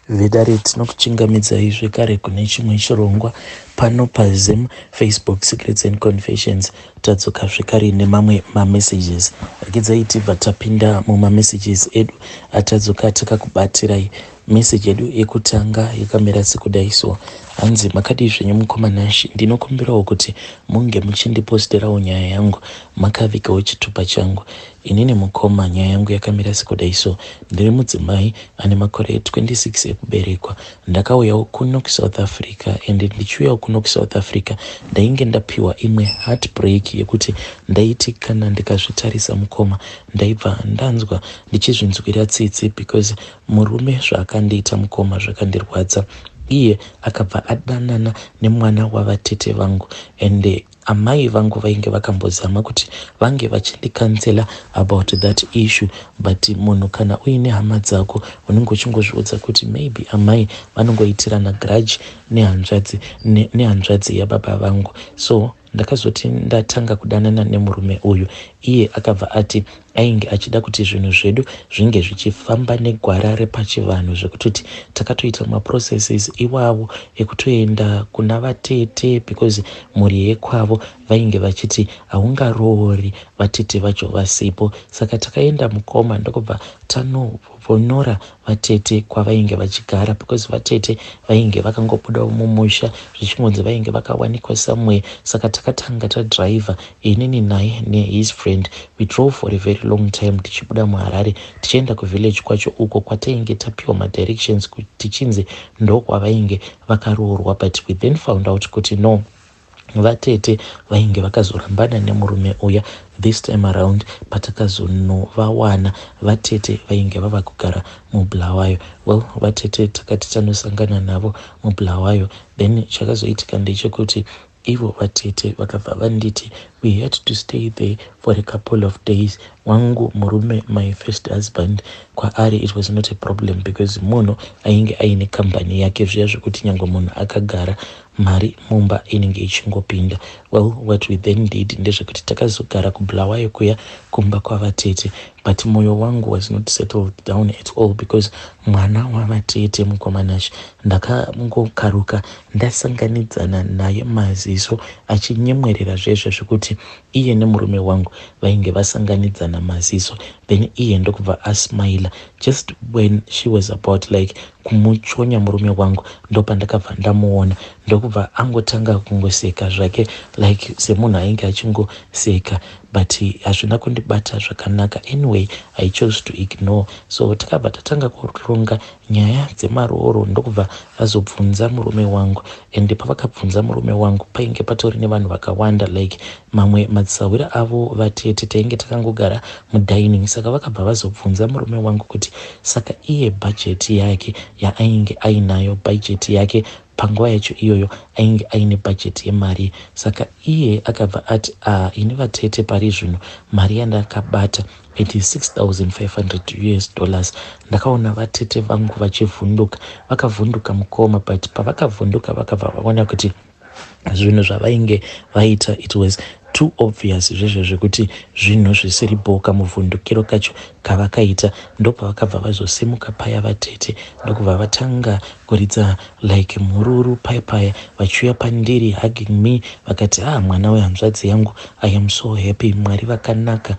Vedare tinokuchingamidzai zvekare kune chimwe chirongwa pano paZim Facebook Secrets and Confessions. Tadzoka zvekare nemamwe mamessages regai tibva tapinda mumamessages edu atadzoka takakubatirai. Message yedu yekutanga yakamira sekudai so: hanzi makadi zvenyu mukomanashi, ndinokumbirawo kuti munge muchindiposterawo nyaya yangu makavigawo chitupa changu. Inini mukoma, nyaya yangu yakamira sekudai so: ndiri mudzimai ane makore 26 ekuberekwa. Ndakauyawo kuno kuSouth Africa ende ndichiuyawo kuno kuSouth Africa ndainge ndapiwa imwe heartbreak yekuti ndaiti kana ndikazvitarisa mukoma ndaibva ndanzwa ndichizvinzwira tsitsi because murume zvaakandiita mukoma zvakandirwadza. Iye akabva adanana nemwana wavatete vangu ende amai vangu vainge vakambozama kuti vange vachindikansela about that issue, but munhu kana uine hama dzako unenge uchingozviudza kuti maybe amai vanongoitirana grudge nehanzvadzi yababa vangu. So ndakazoti ndatanga kudanana nemurume uyu, iye akabva ati ainge achida kuti zvinhu zvedu zvinge zvichifamba negwara repachivanhu zvekutoti takatoita maprocesses iwavo ekutoenda kuna vatete because mhuri yekwavo vainge vachiti haungaroori vatete vacho vasipo. Saka takaenda mukoma ndokubva tanovhonora vatete kwavainge vachigara because vatete vainge vakangobudawo mumusha zvichimonzi vainge vakawanikwa somewhere. Saka takatanga tadriver inini naye nehis friend, we drove for a very long time tichibuda muHarare tichienda kuvillage kwacho uko kwatainge tapiwa madirections kuti tichinzi ndokwavainge vakaroorwa, but we then found out kuti no, vatete vainge vakazorambana nemurume uya. This time around patakazonovawana vatete vainge vava kugara muBulawayo. Well, vatete takati tanosangana navo muBulawayo, then chakazoitika ndechekuti ivo vatete vakabva vanditi we had to stay there for a couple of days. Wangu murume, my first husband, kwaari it was not a problem because munhu ainge aine kambani yake zviya zvekuti nyange munhu akagara mari mumba inenge ichingopinda. Well, what we then did ndezvekuti takazogara kuBulawayo kuya kumba kwavatete, but mwoyo wangu was not settled down at all because mwana wavatete mukomanashi ndakangokaruka ndasanganidzana naye maziso achinyemwerera zvezvo zvekuti iye nemurume wangu vainge vasanganidzana maziso, then iye ndokubva asmaila. Just when she was about like kumuchonya murume wangu ndopandakabva ndamuona ndokubva angotanga kungoseka zvake like semunhu ainge achingoseka, but hazvina kundibata zvakanaka. Anyway, I chose to ignore. So takabva tatanga kuronga nyaya dzemarooro ndokubva vazobvunza murume wangu, ende pavakabvunza murume wangu painge patori nevanhu vakawanda like mamwe madzisawira avo vatete tainge takangogara mudining. Saka vakabva vazobvunza murume wangu kuti saka iye bhajeti yake yaainge ainayo, bhajeti yake panguva yacho iyoyo ainge aine bhajeti yemari. Saka iye akabva ati ini vatete pari zvino mari yandakabata it is $6,500. Ndakaona vatete vangu vachivhunduka, vakavhunduka mukoma, but pavakavhunduka vakabva vaona kuti zvinhu zvavainge vaita it was too obvious zvezvo zvekuti zvinhu zvisiri boka muvhundukiro kacho kavakaita. Ndopavakabva vazosimuka paya vatete ndokubva vatanga kuridza like mururu paya vachiuya pandiri hugging me vakati mwana wehanzvadzi yangu, I am so happy, mwari vakanaka,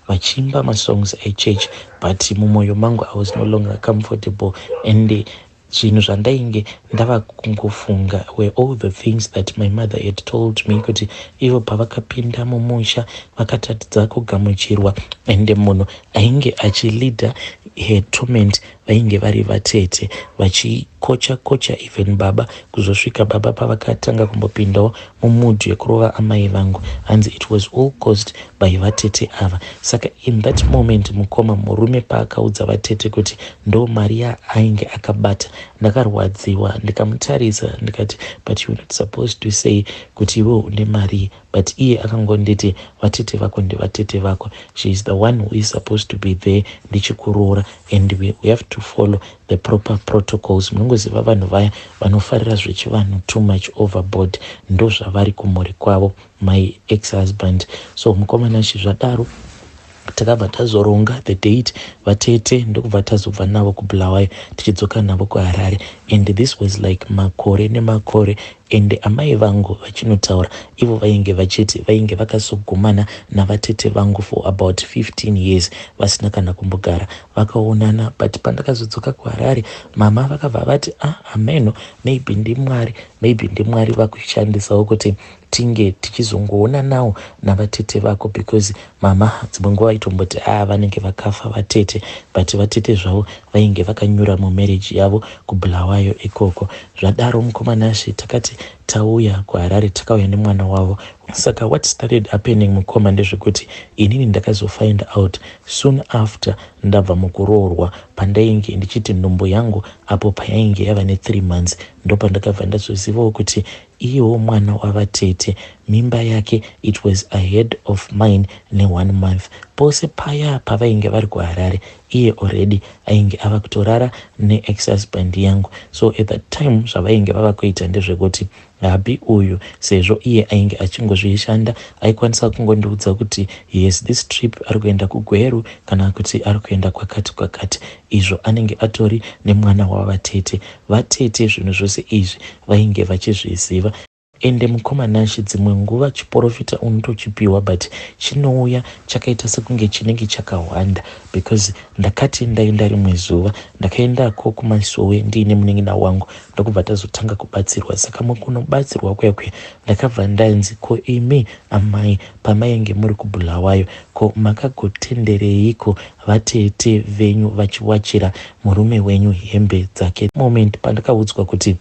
vachiimba masongs echurch, but mumwoyo mangu I was no longer comfortable and zvinhu zvandainge ndava kungofunga were all the things that my mother had told me kuti ivo pavakapinda mumusha vakatatidza kugamuchirwa ende munhu ainge achilidha her torment vainge vari vatete vachikocha even baba, kuzosvika baba pavakatanga kumbopindawo mumudhu yekurova amai vangu, hanzi it was all caused by vatete ava. Saka in that moment mukoma murume paakaudza vatete kuti ndo mari ainge akabata, ndakarwadziwa ndikamutarisa ndikati but you're not supposed to say kuti iwe une mari, but iye akangonditi vatete vako ndevatete vako, she is the one who is supposed to be there ndichikuroora and we have to follow the proper protocols. Munongoziva vanhu vaya vanofarira zvechivanhu too much overboard, ndo zvavari kumhuri kwavo, my ex-husband. So mukomana zvadaro takabva tazoronga the date vatete ndokubva tazobva navo kuBulawayo tichidzoka navo kuHarare. And this was like makore nemakore. And amai vangu vachinotaura ivo vainge vachiti vainge vakazogumana navatete vangu for about 15 years vasina kana kumbogara vakaonana. But pandakazodzoka kuHarare mama vakabva vati ameno maybe ndimwari vakushandisawo kuti tinge tichizongoona nawo navatete vako, because mama dzimwe nguva itomboti vanenge vakafa vatete, but vatete zvavo vainge vakanyura mumarriage yavo kuBulawayo ikoko. Zvadaro mukomanashe takati tauya kuHarare takauya nemwana wavo. Saka what started happening mukoma ndezvekuti inini ndakazofind out soon after ndabva mukuroorwa, pandainge ndichiti nhumbu yangu apo payainge yava ne3 months ndopandakabva ndazozivawo kuti iyewo mwana wavatete mimba yake it was ahead of mine ne1 month. Pose paya pavainge vari kuHarare iye already ainge ava kutorara ne-ex-husband yangu. So at that time zvavainge vava kuita ndezvekuti habi uyu sezvo iye ainge achingozvishanda aikwanisa kungondiudza kuti yes this trip ari kuenda kuGweru kana kuti ari kuenda kwakati izvo anenge atori nemwana wavatete. Vatete zvinhu zvose izvi vainge vachizviziva. Ende mukomanashe dzimwe nguva chiprofita unotochipiwa but chinouya chakaita sekunge chinenge chakawanda, because ndakati ndaenda rimwe zuva ndakaendako kuMasowe ndiine munin'ina wangu ndokubva tazotanga kubatsirwa. Saka mukunobatsirwa kwekwe ndakabva ndanzi ko imi amai pamainge muri kuBulawayo ko makagotendereiko vatete venyu vachiwachira murume wenyu hembe dzake? Moment pandakaudzwa kuti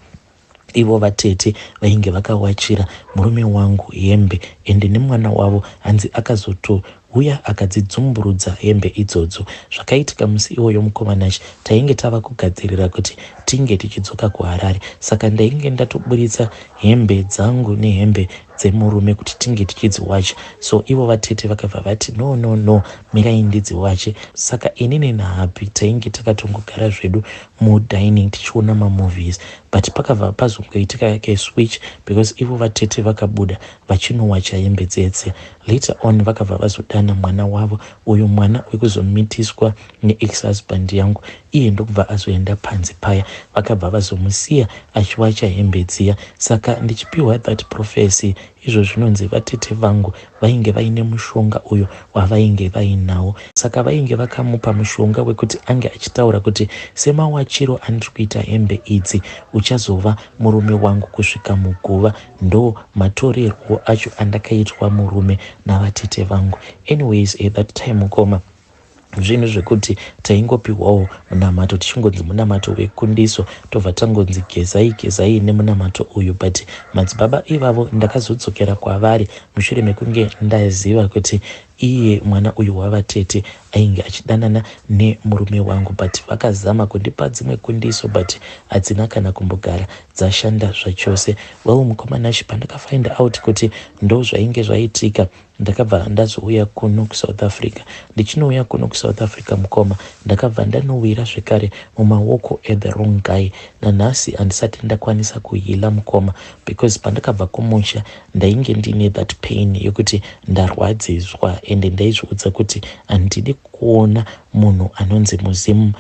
ivo vatete vainge vakawachira murume wangu hembe ende nemwana wavo hanzi akazotouya akadzidzumburudza hembe idzodzo. Zvakaitika musi iwoyo mukomanashe tainge tava kugadzirira kuti tinge tichidzoka kuHarare, saka ndainge ndatoburitsa hembe dzangu nehembe dzemurume kuti tinge tichidziwacha. So ivo vatete vakabva vati no mirai ndidziwache. Saka inini naHappy tainge takatongogara zvedu mudining tichiona mamovies, but pakabva pazongoitika yake switch because ivo vatete vakabuda vachinowacha hembe dzetse. Later on vakabva vazodana mwana wavo, uyu mwana wekuzomitiswa ne-ex-husband yangu, iye ndokubva azoenda panze paya vakabva vazomusiya achiwacha hembe dziya. Saka ndichipiwa that prophecy izvo zvinonzi vatete vangu vainge vaine mushonga uyo wavainge vainawo. Saka vainge vakamupa mushonga wekuti ange achitaura kuti semawachiro andiri kuita hembe idzi uchazova murume wangu kusvika muguva, ndo matorerwo acho andakaitwa murume navatete vangu. Anyways at that time mukoma zvinhu zvekuti taingopiwawo munamato tichingonzi munamato wekundiso tobva tangonzi gezai nemunamato uyu. But madzibaba ivavo ndakazodzokera kwavari mushure mekunge ndaziva kuti iye mwana uyu wavatete ainge achidanana nemurume wangu, but vakazama kundipa dzimwe kundiso but hadzina kana kumbogara dzashanda zvachose. Well mukomanashe pandakafind out kuti ndo zvainge zvaitika ndakabva ndazouya kuno kuSouth Africa. Ndichinouya kuno kuSouth Africa mukoma ndakabva ndanowira zvekare mumaoko the wrong guy. Nanhasi handisati ndakwanisa kuhila mukoma, because pandakabva kumusha ndainge ndine that pain yokuti ndarwadziswa ende ndaizviudza kuti handidi kuona munhu anonzi muzimu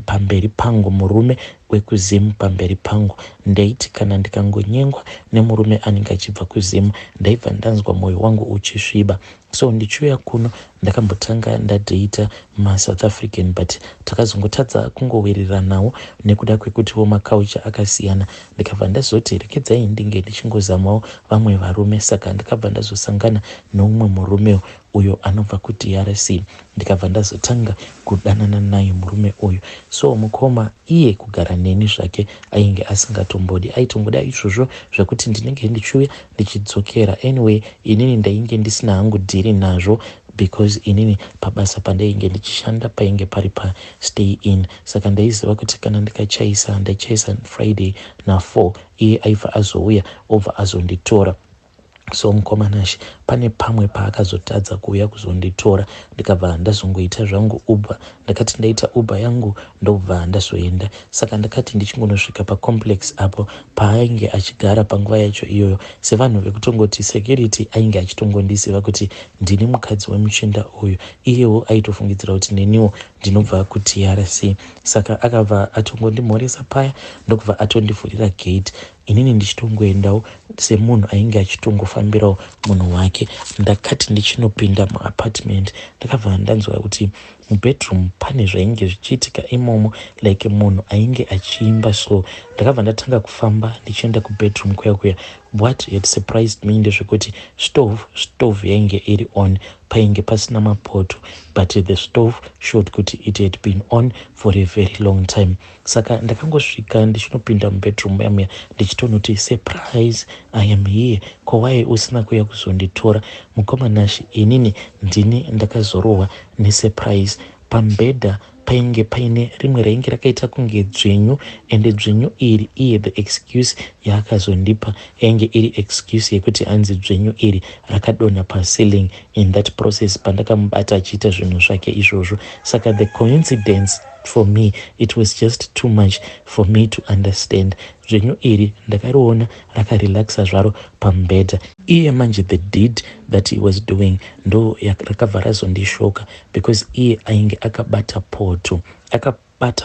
pamberi pangu, murume wekuzimu pamberi pangu. Ndaiti kana ndikangonyengwa nemurume anenge achibva kuzimu ndaibva ndanzwa mwoyo wangu uchisviba. So ndichiuya kuno ndakambotanga ndadheita maSouth African, but takazongotadza kungowirirana nawo nekuda kwekutiwo maculture akasiyana. Ndikabva ndazoti rekedzai ndinge ndichingozamawo vamwe varume. Saka ndikabva ndazosangana noumwe murume uyo anobva kuDRC, ndikabva ndazotanga kudanana naye murume uyu. So mukoma iye kugara neni zvake ainge asingatombodi, aitongoda izvozvo zvekuti ndinenge ndichiuya ndichidzokera. Anyway inini ndainge ndisina hangu dhiri nazvo, because inini pabasa pandainge ndichishanda painge pari stay in. Saka ndaiziva kuti kana ndikachaisa ndaichaisa Friday na 4 iye aibva azouya obva azonditora. So mukomanashi pane pamwe paakazotadza kuuya kuzonditora, ndikabva ndazongoita zvangu Uber. Ndakati ndaita Uber yangu ndobva ndazoenda. Saka ndakati ndichingonosvika pacomplex apo paainge achigara panguva yacho iyoyo, sevanhu vekutongoti security ainge achitongondiziva kuti ndini mukadzi wemuchinda uyu. Iyewo aitofungidzira kuti neniwo ndinobva kuDRC. Saka akabva atongondimhoresa paya ndokubva atondivhurira gate. Inini ndichitongoendawo semunhu ainge achitongofambirawo munhu wake. Ndakati ndichinopinda muapartment ndakabva ndanzwa kuti mubedroom pane zvainge zvichiitika imomo, like munhu ainge achiimba. So ndakabva ndatanga kufamba ndichienda kubedroom kuya. What had surprised me ndezvekuti stove yainge iri on, painge pasina mapoto, but the stove showed kuti it had been on for a very long time. Saka ndakangosvika ndichinopinda mubedroom yamuya ndichitonoti surprise, I am here. Kwawai usina kuya kuzonditora mukomanashi? Inini ndini ndakazorohwa nesurprise. Pambedha painge paine rimwe rainge rakaita kunge dzvenyu, ende dzvenyu iri iye the excuse yaakazondipa yainge iri excuse yekuti anzi dzvenyu iri rakadonha paceiling. In that process pandakamubata achiita zvinhu zvake izvozvo. Saka the coincidence for me, it was just too much for me to understand. Dzvenyu iri ndakariona rakarelaxa zvaro pambedha. Iye manje the deed that he was doing ndo rakabva razondishoka, because iye ainge akabata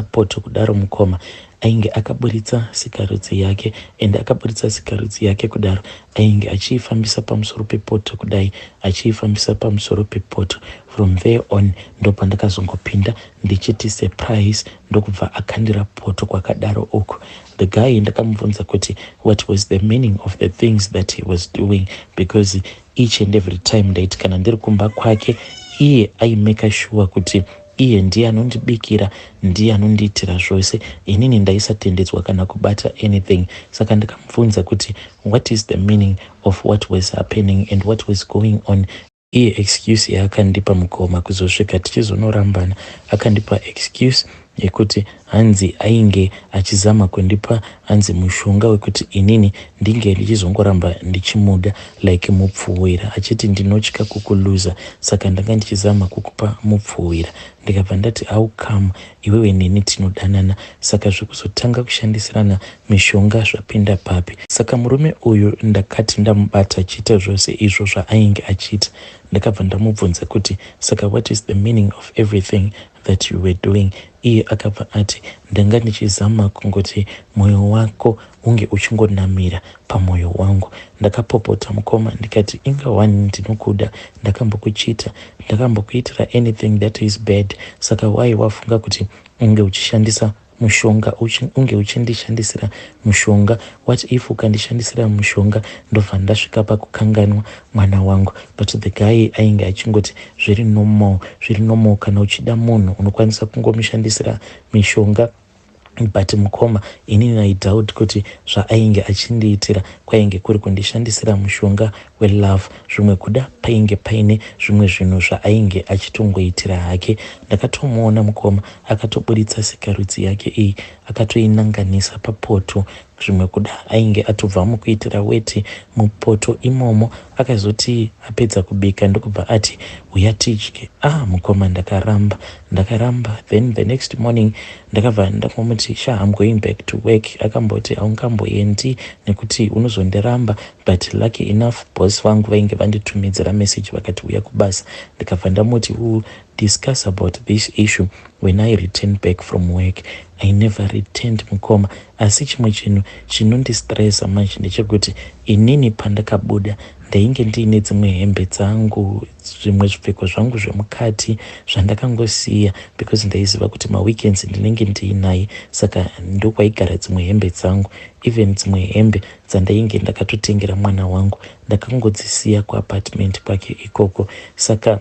poto kudaro mukoma ainge akaburitsa sikarudzi yake, ende akaburitsa sikarudzi yake kudaro ainge achiifambisa pamusoro pepoto kudai, achiifambisa pamusoro pepoto. From there on ndo pandakazongopinda ndichiti surprise, ndokubva akandira poto kwakadaro uku. The guy ndakamubvunza kuti what was the meaning of the things that he was doing, because each and every time ndaiti kana ndiri kumba kwake iye aimeka sure kuti iye ndiye anondibikira, ndiye anondiitira zvose, inini ndaisatendedzwa kana kubata anything. Saka ndikamubvunza kuti what is the meaning of what was happening and what was going on. Iye excuse yaakandipa mukoma kuzosvika tichizonorambana, akandipa excuse yekuti hanzi ainge achizama kundipa hanzi mushonga wekuti inini ndinge ndichizongoramba ndichimuda like mupfuwira, achiti ndinotya kukuluza, saka ndanga ndichizama kukupa mupfuwira. Ndikabva ndati how come iwewe neni tinodanana, saka zvekuzotanga kushandisirana mishonga zvapinda papi? Saka murume uyu ndakati ndamubata achiita zvose izvo zvaainge achiita. Ndakabva ndamubvunza kuti saka what is the meaning of everything that you were doing? Iye akabva ati ndanga ndichizama kungoti mwoyo wako unge uchingonamira pamwoyo wangu. Ndakapopota mukoma ndikati ingawani ndinokuda, ndakambokuchita, ndakambokuitira anything that is bad, saka why wafunga kuti unge uchishandisa mushonga, unge uchindishandisira mushonga? What if ukandishandisira mushonga ndobva ndasvika pakukanganwa mwana wangu? But the guy ainge achingoti zviri normal, kana uchida munhu unokwanisa kungomushandisira mishonga. But mukoma inini I doubt kuti zvaainge achindiitira kwainge kuri kundishandisira mushonga welove. Zvimwe kuda painge paine zvimwe zvinhu zvaainge achitongoitira hake. Ndakatomuona mukoma akatoburitsa sikarudzi yake iyi akatoinanganisa papoto. Zvimwe kuda ainge atobva mukuitira weti mupoto imomo, akazoti apedza kubika ndokubva ati uya tidye. Mukoma ndakaramba. Then the next morning ndakabva ndakomuti I'm going back to work. Akamboti haungamboendi nekuti unozondiramba, but lucky enough boss vangu vainge vanditumidzira message vakati uya kubasa. Ndikabva ndamuti we'll discuss about this issue when I return back from work. I never returned mukoma. Asi chimwe chinhu chinondistressa manje ndechekuti inini pandakabuda ndainge ndiine dzimwe hembe dzangu, zvimwe zvipfeko zvangu zvemukati zvandakangosiya, because ndaiziva kuti maweekends ndinenge ndiinaye, saka ndokwaigara dzimwe hembe dzangu. Even dzimwe hembe dzandainge ndakatotengera mwana wangu ndakangodzisiya kuapartment kwake ikoko. Saka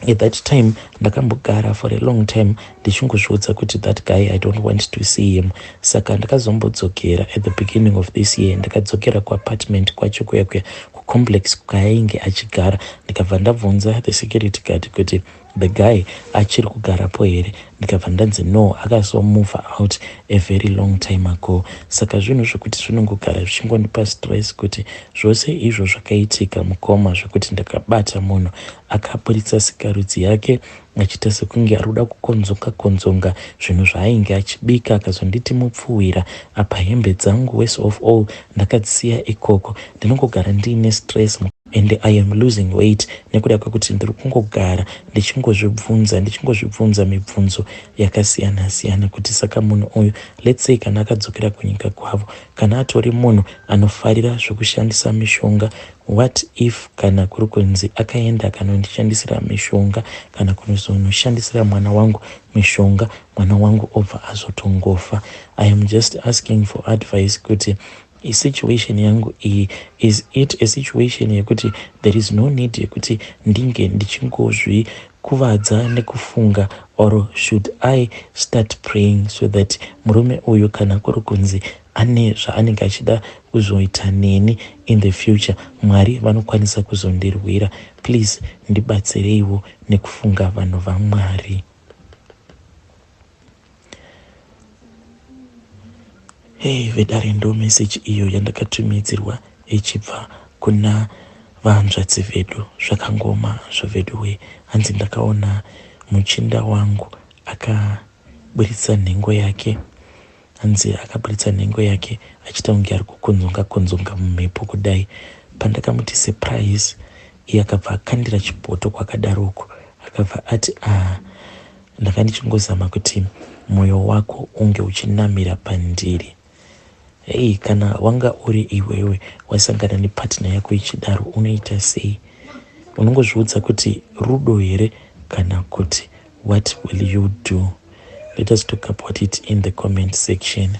at that time ndakambogara for a long time ndichingozviudza kuti that guy I don't want to see him. Saka ndakazombodzokera at the beginning of this year, ndakadzokera kuapartment kwacho kuya kucomplex kwaainge achigara. Ndikabva ndabvunza the security guard kuti the guy achiri kugarapo here. Ndikabva ndanzi no, akazomove out a very long time ago. Saka zvinhu zvokuti zvinongogara zvichingondipa stress kuti zvose izvo zvakaitika mukoma, zvokuti ndakabata munhu akaburitsa sikarudzi yake achiita sekunge ari kuda kukonzonga zvinhu zvaainge achibika, akazonditi mupfuwira apa hembe dzangu worst of all ndakadzisiya ikoko. Ndinongogara ndiine stress and I am losing weight nekuda kwekuti ndiri kungogara ndichingozvibvunza mibvunzo yakasiyana siyana kuti saka munhu uyu let's say kana akadzokera kunyika kwavo, kana atori munhu anofarira zvokushandisa mishonga, what if kana kuri kunzi akaenda akanondishandisira mishonga kana kunozonoshandisira mwana wangu mishonga, mwana wangu obva azotongofa. I am just asking for advice kuti situation yangu iyi, is it a situation yekuti there is no need yekuti ndinge ndichingozvikuvadza nekufunga, or should I start praying so that murume uyu kana kuri kunzi ane zvaanenge achida kuzoita neni in the future, Mwari vanokwanisa kuzondirwira. Please ndibatsireiwo nekufunga vanhu vaMwari. Hey, vedare ndo message iyo yandakatumidzirwa ichibva kuna vanzvadzi vedu. Zvakangoma zvaveduwe. Hanzi ndakaona muchinda wangu akaburitsa nhengo yake. Hanzi akaburitsa nhengo yake achita kunge ari kukonzonga mumhepo kudai. Pandakamuti surprise, iye akabva akandira chipoto kwakadaroko. Akabva ati ndakandichingozama kuti mwoyo wako unge uchinamira pandiri. Hey, kana wanga uri iwewe wasangana nepartner yako ichidaro unoita sei? Unongozviudza kuti rudo here kana kuti what will you do? Let us talk about it in the comment section.